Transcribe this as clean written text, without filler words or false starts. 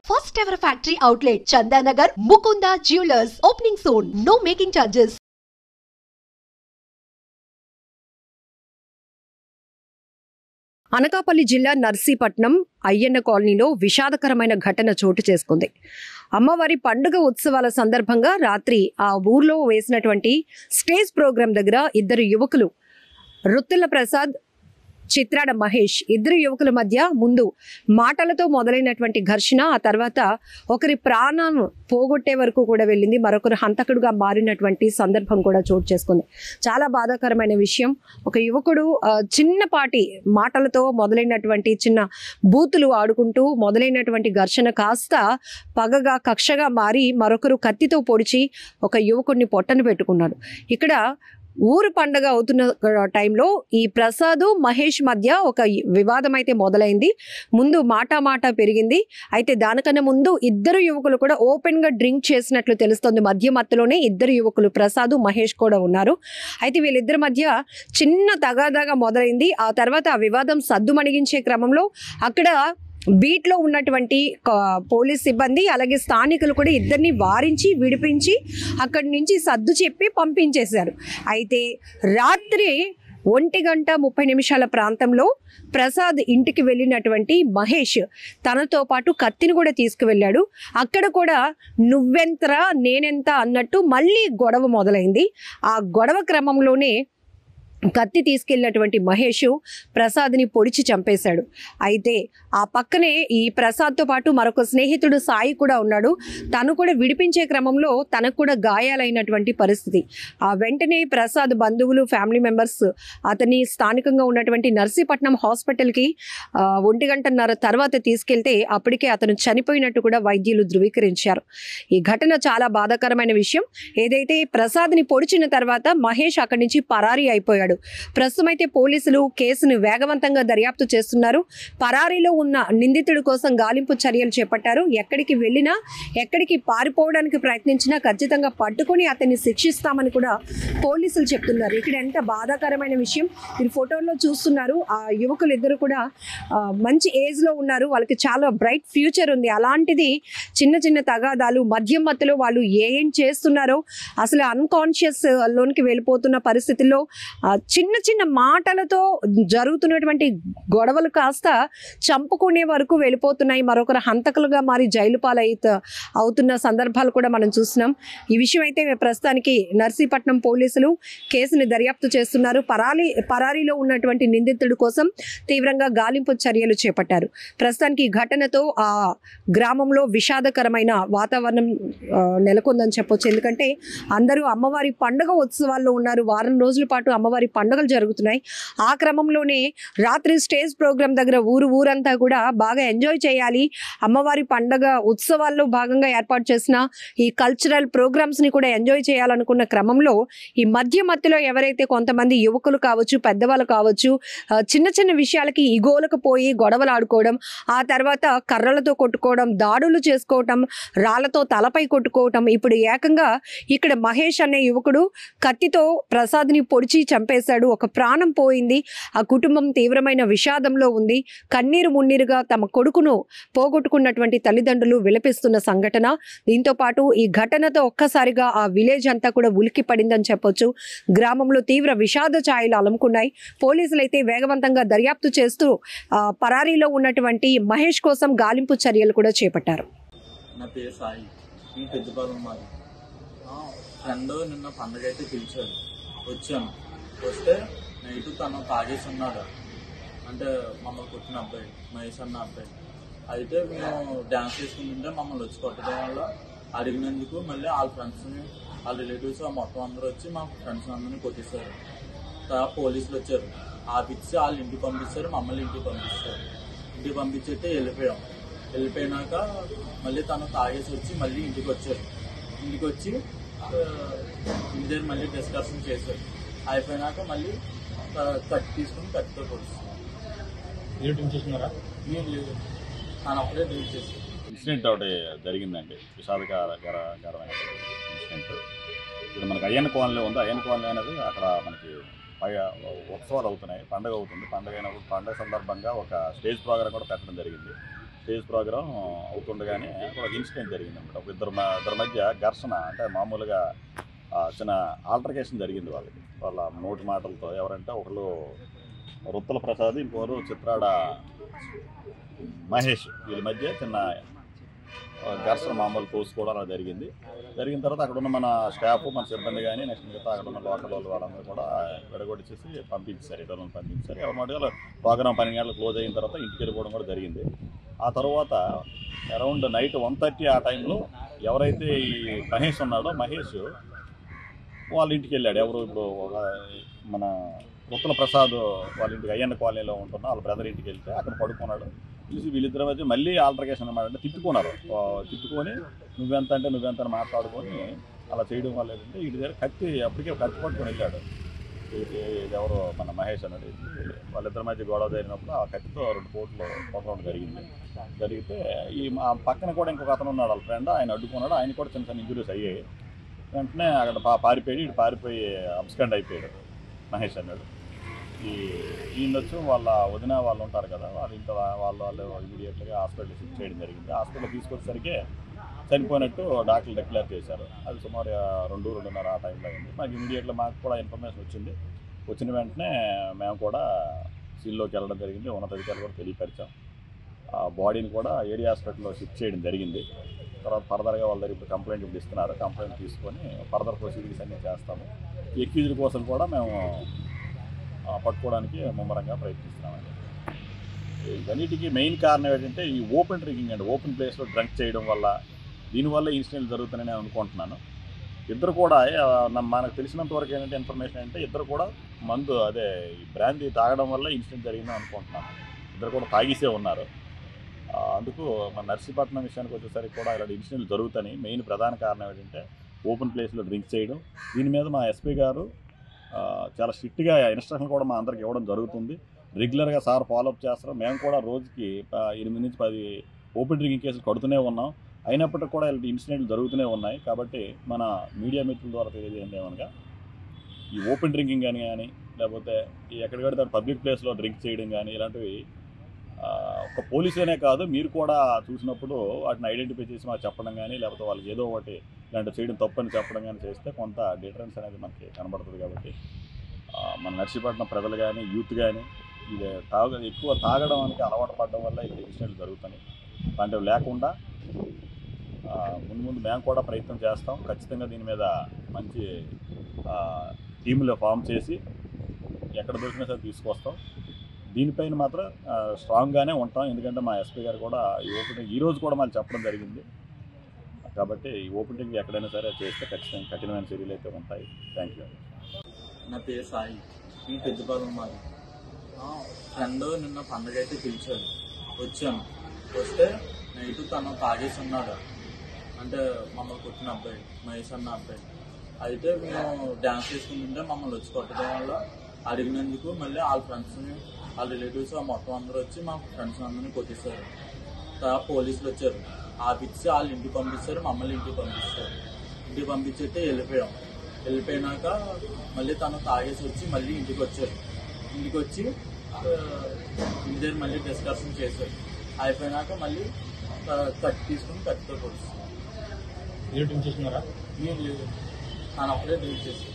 First ever factory outlet, Chandanagar, Mukunda Jewelers, opening soon. No making charges. Anakapalli జిల్లా నర్సీపట్నం అయ్యన్న కాలనీలో విషాదకరమైన ఘటన చోటు చేసుకుంది. అమ్మవారి పండుగ ఉత్సవాల సందర్భంగా రాత్రి ఆ ఊర్లో వేసినటువంటి స్టేజ్ ప్రోగ్రాం దగ్గర ఇద్దరు యువకులు రుత్తుల ప్రసాద్, చిత్రాడ మహేష్, ఇద్దరు యువకుల మధ్య ముందు మాటలతో మొదలైనటువంటి ఘర్షణ ఆ తర్వాత ఒకరి ప్రాణం పోగొట్టే వరకు కూడా వెళ్ళింది. మరొకరు హంతకుడుగా మారినటువంటి సందర్భం కూడా చోటు చేసుకుంది. చాలా బాధాకరమైన విషయం. ఒక యువకుడు చిన్నపాటి మాటలతో మొదలైనటువంటి చిన్న బూతులు ఆడుకుంటూ మొదలైనటువంటి ఘర్షణ కాస్త పగగా కక్షగా మారి మరొకరు కత్తితో పొడిచి ఒక యువకుడిని పొట్టను పెట్టుకున్నాడు. ఇక్కడ ఊరు పండగ అవుతున్న టైంలో ఈ ప్రసాద్ మహేష్ మధ్య ఒక వివాదం అయితే మొదలైంది. ముందు మాట పెరిగింది. అయితే దానికన్నా ముందు ఇద్దరు యువకులు కూడా ఓపెన్ గా డ్రింక్ చేసినట్లు తెలుస్తుంది. మధ్య మత్తులోనే ఇద్దరు యువకులు ప్రసాద్ మహేష్ కూడా ఉన్నారు. అయితే వీళ్ళిద్దరి మధ్య చిన్న తగాదాగా మొదలైంది. ఆ తర్వాత ఆ వివాదం సద్దుమణిగించే క్రమంలో అక్కడ బీట్లో ఉన్నటువంటి పోలీస్ సిబ్బంది అలాగే స్థానికులు కూడా ఇద్దరిని వారించి విడిపించి అక్కడి నుంచి సర్దు చెప్పి పంపించేశారు. అయితే రాత్రి 1:30 ప్రాంతంలో ప్రసాద్ ఇంటికి వెళ్ళినటువంటి మహేష్ తనతో పాటు కత్తిని కూడా తీసుకువెళ్ళాడు. అక్కడ కూడా నువ్వెంతరా నేనెంత అన్నట్టు మళ్ళీ గొడవ మొదలైంది. ఆ గొడవ క్రమంలోనే కత్తి తీసుకెళ్ళినటువంటి మహేష్ ప్రసాద్ని పొడిచి చంపేశాడు. అయితే ఆ పక్కనే ఈ ప్రసాద్తో పాటు మరొక స్నేహితుడు సాయి కూడా ఉన్నాడు. తను కూడా విడిపించే క్రమంలో తనకు కూడా గాయాలైనటువంటి పరిస్థితి. ఆ వెంటనే ప్రసాద్ బంధువులు, ఫ్యామిలీ మెంబర్స్ అతన్ని స్థానికంగా ఉన్నటువంటి నర్సీపట్నం హాస్పిటల్కి 1:30 తర్వాత తీసుకెళ్తే అప్పటికే అతను చనిపోయినట్టు కూడా వైద్యులు ధృవీకరించారు. ఈ ఘటన చాలా బాధాకరమైన విషయం. ఏదైతే ప్రసాద్ని పొడిచిన తర్వాత మహేష్ అక్కడి నుంచి పరారీ అయిపోయాడు. ప్రస్తుతం అయితే పోలీసులు కేసును వేగవంతంగా దర్యాప్తు చేస్తున్నారు. పరారీలో ఉన్న నిందితుడి కోసం గాలింపు చర్యలు చేపట్టారు. ఎక్కడికి వెళ్ళినా, ఎక్కడికి పారిపోవడానికి ప్రయత్నించినా ఖచ్చితంగా పట్టుకొని అతన్ని శిక్షిస్తామని కూడా పోలీసులు చెప్తున్నారు. ఇక్కడ ఎంత బాధాకరమైన విషయం. మీరు ఫోటోల్లో చూస్తున్నారు. ఆ యువకులు ఇద్దరు కూడా మంచి ఏజ్లో ఉన్నారు. వాళ్ళకి చాలా బ్రైట్ ఫ్యూచర్ ఉంది. అలాంటిది చిన్న చిన్న తగాదాలు, మద్యం మత్తులో వాళ్ళు ఏం చేస్తున్నారో అసలు అన్కాన్షియస్ లోనికి వెళ్ళిపోతున్న పరిస్థితుల్లో చిన్న చిన్న మాటలతో జరుగుతున్నటువంటి గొడవలు కాస్త చంపుకునే వరకు వెళ్ళిపోతున్నాయి. మరొకరు హంతకులుగా మారి జైలు అవుతున్న సందర్భాలు కూడా మనం చూస్తున్నాం. ఈ విషయం అయితే ప్రస్తుతానికి నర్సీపట్నం పోలీసులు కేసుని దర్యాప్తు చేస్తున్నారు. పరారీలో ఉన్నటువంటి నిందితుడి కోసం తీవ్రంగా గాలింపు చర్యలు చేపట్టారు. ప్రస్తుతానికి ఈ ఘటనతో ఆ గ్రామంలో విషాదకరమైన వాతావరణం నెలకొందని చెప్పొచ్చు. ఎందుకంటే అందరూ అమ్మవారి పండుగ ఉత్సవాల్లో ఉన్నారు. వారం రోజుల పాటు అమ్మవారి పండుగలు జరుగుతున్నాయి. ఆ క్రమంలోనే రాత్రి స్టేజ్ ప్రోగ్రాం దగ్గర ఊరంతా కూడా బాగా ఎంజాయ్ చేయాలి, అమ్మవారి పండుగ ఉత్సవాల్లో భాగంగా ఏర్పాటు చేసిన ఈ కల్చరల్ ప్రోగ్రామ్స్ ని కూడా ఎంజాయ్ చేయాలనుకున్న క్రమంలో ఈ మధ్యలో ఎవరైతే కొంతమంది యువకులు కావచ్చు, పెద్దవాళ్ళు కావచ్చు, చిన్న చిన్న విషయాలకి ఇగోలకు పోయి గొడవలు ఆడుకోవడం, ఆ తర్వాత కర్రలతో కొట్టుకోవడం, దాడులు చేసుకోవటం, రాళ్లతో తలపై కొట్టుకోవటం. ఇప్పుడు ఏకంగా ఇక్కడ మహేష్ అనే యువకుడు కత్తితో ప్రసాద్ని పొడిచి చంపేశాడు. ఒక ప్రాణం పోయింది. ఆ కుటుంబం తీవ్రమైన విషాదంలో ఉంది. కన్నీరు మున్నీరుగా తమ కొడుకును పోగొట్టుకున్నటువంటి తల్లిదండ్రులు విలపిస్తున్న సంఘటన. దీంతో పాటు ఈ ఘటనతో ఒక్కసారిగా ఆ విలేజ్ అంతా కూడా ఉలికి పడిందని చెప్పొచ్చు. గ్రామంలో తీవ్ర విషాద ఛాయలు అలుముకున్నాయి. పోలీసులు అయితే వేగవంతంగా దర్యాప్తు చేస్తూ పరారీలో ఉన్నటువంటి మహేష్ కోసం గాలింపు చర్యలు కూడా చేపట్టారు. నా పేరు సాయి, ఈ పెద్దపాలెం మాది. ఫ్రెండ్ నిన్న పండుగ అయితే పిలిచాడు, వచ్చాను. వస్తే నైట్ తను తాగేసి ఉన్నాడు. అంటే మమ్మల్ని కొట్టిన అబ్బాయి, మహేష్ అన్న అబ్బాయి. అయితే మేము డ్యాన్స్ చేసుకుంటుంటే మమ్మల్ని వచ్చి కొట్టడం వల్ల అడిగినందుకు మళ్ళీ వాళ్ళ ఫ్రెండ్స్ని, వాళ్ళ రిలేటివ్స్ మొత్తం అందరూ వచ్చి మా ఫ్రెండ్స్ అందరినీ కొట్టేశారు. పోలీసులు వచ్చారు, ఆపిచ్చి వాళ్ళు ఇంటికి పంపిస్తారు, మమ్మల్ని ఇంటికి పంపిస్తారు. ఇంటికి పంపించేస్తే వెళ్ళిపోయినాక మళ్ళీ తను తాగేసి వచ్చి మళ్ళీ ఇంటికి వచ్చారు. ఇంటికి వచ్చి ఇంటి దగ్గర మళ్ళీ డిస్కషన్ చేశారు. అయిపోయినాక మళ్ళీ కత్తి తీసుకుని కత్తితో పొడుస్తారు. తను అప్పుడే డ్యూటీ చేశారు. ఇన్సిడెంట్ ఒకటి జరిగిందండి, విషాదకరమైన ఇన్సిడెంట్. ఇప్పుడు మనకి అయ్యన్న కాలనీలో ఉంది. అయ్యన్న కాలనీ అనేది అక్కడ మనకి ఉత్సవాలు అవుతున్నాయి, పండుగ అవుతుంది. పండుగ అయినప్పుడు పండుగ సందర్భంగా ఒక స్టేజ్ ప్రోగ్రాం కూడా పెట్టడం జరిగింది. స్టేజ్ ప్రోగ్రామ్ అవుతుండగానే ఒక ఇన్సిడెంట్ జరిగింది అనమాట. ఒక ఇద్దరి మధ్య ఘర్షణ, అంటే మామూలుగా చిన్న ఆల్టర్కేషన్ జరిగింది వాళ్ళ నోటి మాటలతో. ఎవరంటే ఒకళ్ళు రుత్తల ప్రసాద్, ఇంకోరు చిత్రాడ మహేష్, వీళ్ళ మధ్య చిన్న ఘర్షణ మామూలు తోసుకోవడం అలా జరిగింది. జరిగిన తర్వాత అక్కడ ఉన్న మన స్టాఫ్, మన సిబ్బంది కానీ నెక్స్ట్ మిగతా అక్కడ ఉన్న లోకల్ వాళ్ళందరూ కూడా విడగొట్టేసి పంపించారు, ఇతరులను పంపించారు. ఎవరి మాటగా ప్రోగ్రామ్ 12 గంటలు క్లోజ్ అయిన తర్వాత ఇంటికి వెళ్ళిపోవడం కూడా జరిగింది. ఆ తర్వాత అరౌండ్ నైట్ 1:30 ఆ టైంలో ఎవరైతే ఈ మహేష్ ఉన్నాడో, మహేష్ వాళ్ళ ఇంటికి వెళ్ళాడు. ఎవరు ఇప్పుడు మన రుత్తల ప్రసాద్ వాళ్ళ ఇంటికి అయ్యన్న కాలనీలో ఉంటున్న వాళ్ళ బ్రదర్ ఇంటికి వెళ్తే అక్కడ పడుకున్నాడు. చూసి వీళ్ళిద్దరి మధ్య మళ్ళీ ఆల్టర్కేషన్ అనమాట. అంటే తిట్టుకొని నువ్వెంత అంటే నువ్వెంత అని మాట్లాడుకొని అలా చేయడం వల్ల ఏంటంటే వీటి దగ్గర అప్పటికే కత్తి పట్టుకొని వెళ్ళాడు. ఇది ఎవరో మన మహేష్ అనేది. వాళ్ళిద్దరి మధ్య గొడవ జరిగినప్పుడు ఆ కత్తితో 2 పోట్లు కొట్టడం జరిగితే ఈ పక్కన కూడా ఇంకొక అతను ఉన్నాడు, వాళ్ళ ఫ్రెండ్, ఆయన అడ్డుకున్నాడు. ఆయన కూడా చిన్న ఇంజురీస్ అయ్యాయి. వెంటనే అక్కడ పారిపోయి అబ్స్కండ్ అయిపోయాడు మహేష్ అన్నాడు. ఈయనొచ్చు వాళ్ళ వదిన వాళ్ళు ఉంటారు కదా, వాళ్ళు ఇమీడియట్గా హాస్పిటల్ షిఫ్ట్ చేయడం జరిగింది. హాస్పిటల్ తీసుకొచ్చేసరికి చనిపోయినట్టు డాక్టర్లు డిక్లేర్ చేశారు. అది సుమారు 2-2:30 ఆ టైంలో అయింది. మాకు ఇమీడియట్గా మాకు కూడా ఇన్ఫర్మేషన్ వచ్చిన వెంటనే మేము కూడా సీన్లోకి వెళ్ళడం జరిగింది. ఉన్నతాధికారులు కూడా తెలియపరిచాం. ఆ బాడీని కూడా ఏరియా హాస్పిటల్లో షిఫ్ట్ చేయడం జరిగింది. తర్వాత ఫర్దర్గా వాళ్ళ దగ్గర ఇప్పుడు కంప్లైంట్ ఇస్తున్నారు. కంప్లైంట్ తీసుకొని ఫర్దర్ ప్రొసీడింగ్స్ అన్నీ చేస్తాము. ఎక్యూజ్డ్ కోసం కూడా మేము పట్టుకోవడానికి ముమ్మరంగా ప్రయత్నిస్తున్నామండి. ఇవన్నిటికీ మెయిన్ కారణం ఏంటంటే ఈ ఓపెన్ డ్రింకింగ్ అండి. ఓపెన్ ప్లేస్లో డ్రింక్ చేయడం వల్ల, దీనివల్ల ఇన్సిడెంట్లు జరుగుతాయని నేను అనుకుంటున్నాను. ఇద్దరు కూడా మనకు తెలిసినంత వరకు ఏంటంటే ఇన్ఫర్మేషన్ అంటే ఇద్దరు కూడా ఈ బ్రాందీ తాగడం వల్ల ఇన్సిడెంట్ జరిగిందని అనుకుంటున్నాను. ఇద్దరు కూడా తాగేసే ఉన్నారు. అందుకు మన నర్సీపట్నం విషయానికి వచ్చేసరికి కూడా ఇలాంటి ఇన్సిడెంట్లు జరుగుతాయి. మెయిన్ ప్రధాన కారణం ఏంటంటే ఓపెన్ ప్లేస్లో డ్రింక్ చేయడం. దీని మీద మా ఎస్పీ గారు చాలా స్ట్రిక్ట్గా ఇన్స్ట్రక్షన్ కూడా మా అందరికి ఇవ్వడం జరుగుతుంది. రెగ్యులర్గా సార్ ఫాలోఅప్ చేస్తారు. మేము కూడా రోజుకి 8 నుంచి 10 ఓపెన్ డ్రింకింగ్ కేసులు కడుతూనే ఉన్నాం. అయినప్పటికీ కూడా ఇలాంటి ఇన్సిడెంట్లు జరుగుతూనే ఉన్నాయి. కాబట్టి మన మీడియా మిత్రుల ద్వారా తెలియజేయండి ఏమనగా, ఈ ఓపెన్ డ్రింకింగ్ కానీ లేకపోతే ఎక్కడికడితే పబ్లిక్ ప్లేస్లో డ్రింక్ చేయడం కానీ ఇలాంటివి ఒక పోలీసులనే కాదు, మీరు కూడా చూసినప్పుడు వాటిని ఐడెంటిఫై చేసి మాకు చెప్పడం కానీ, లేకపోతే వాళ్ళకి ఏదో ఒకటి ఇలాంటి చేయడం తప్పని చెప్పడం కానీ చేస్తే కొంత డిఫరెన్స్ అనేది మనకి కనబడుతుంది. కాబట్టి మన నర్సీపట్నం ప్రజలు కానీ, యూత్ కానీ ఇది ఎక్కువ తాగడానికి అలవాటు పడడం వల్ల ఇది ఇన్సిడెంట్లు జరుగుతున్నాయి. అలాంటివి లేకుండా ముందు మేము కూడా ప్రయత్నం చేస్తాం. ఖచ్చితంగా దీని మీద మంచి టీములు ఫామ్ చేసి ఎక్కడ దొరికినా సరే తీసుకొస్తాం. దీనిపైన మాత్రం స్ట్రాంగ్గానే ఉంటాం. ఎందుకంటే మా ఎస్పీ గారు కూడా ఈ ఓపెనింగ్ ఈరోజు కూడా మళ్ళీ చెప్పడం జరిగింది. కాబట్టి ఈ ఓపెనింగ్ ఎక్కడైనా సరే చేస్తే ఖచ్చితంగా కఠినమైన చర్యలు అయితే ఉంటాయి. Thank you. నా పేరు సాయి, ఈ పెద్దపాలెం మాది. ఫ్రెండ్ నిన్న పండగ అయితే పిలిచాడు, వచ్చాను. వస్తే నైట్ తను తాగేసి ఉన్నాడు. అంటే మమ్మల్ని కొట్టిన అబ్బాయి, మహేష్ అన్న అబ్బాయి. అయితే మేము డ్యాన్స్ చేసుకుంటుంటే మమ్మల్ని వచ్చి కొట్టడం వల్ల అడిగినందుకు మళ్ళీ వాళ్ళ ఫ్రెండ్స్ని, వాళ్ళ రిలేటివ్స్ మొత్తం అందరూ వచ్చి మా ఫ్రెండ్స్ అందరినీ కొట్టేశారు. తర్వాత పోలీసులు వచ్చారు, ఆపిచ్చి వాళ్ళ ఇంటికి పంపిస్తారు, మమ్మల్ని ఇంటికి పంపిస్తారు. ఇంటికి పంపించేస్తే వెళ్ళిపోయినాక మళ్ళీ తను తాగేసి వచ్చి మళ్ళీ ఇంటికి వచ్చారు. ఇంటికి వచ్చి ఇంటి దగ్గర మళ్ళీ డిస్కషన్ చేశారు. అయిపోయినాక మళ్ళీ కత్తి తీసుకుని కత్తితో కొడుతున్నారు. మీరు డ్రింక్ చేస్తున్నారా? నేను లేదు, తను అప్పుడే డ్రింక్ చేశారు.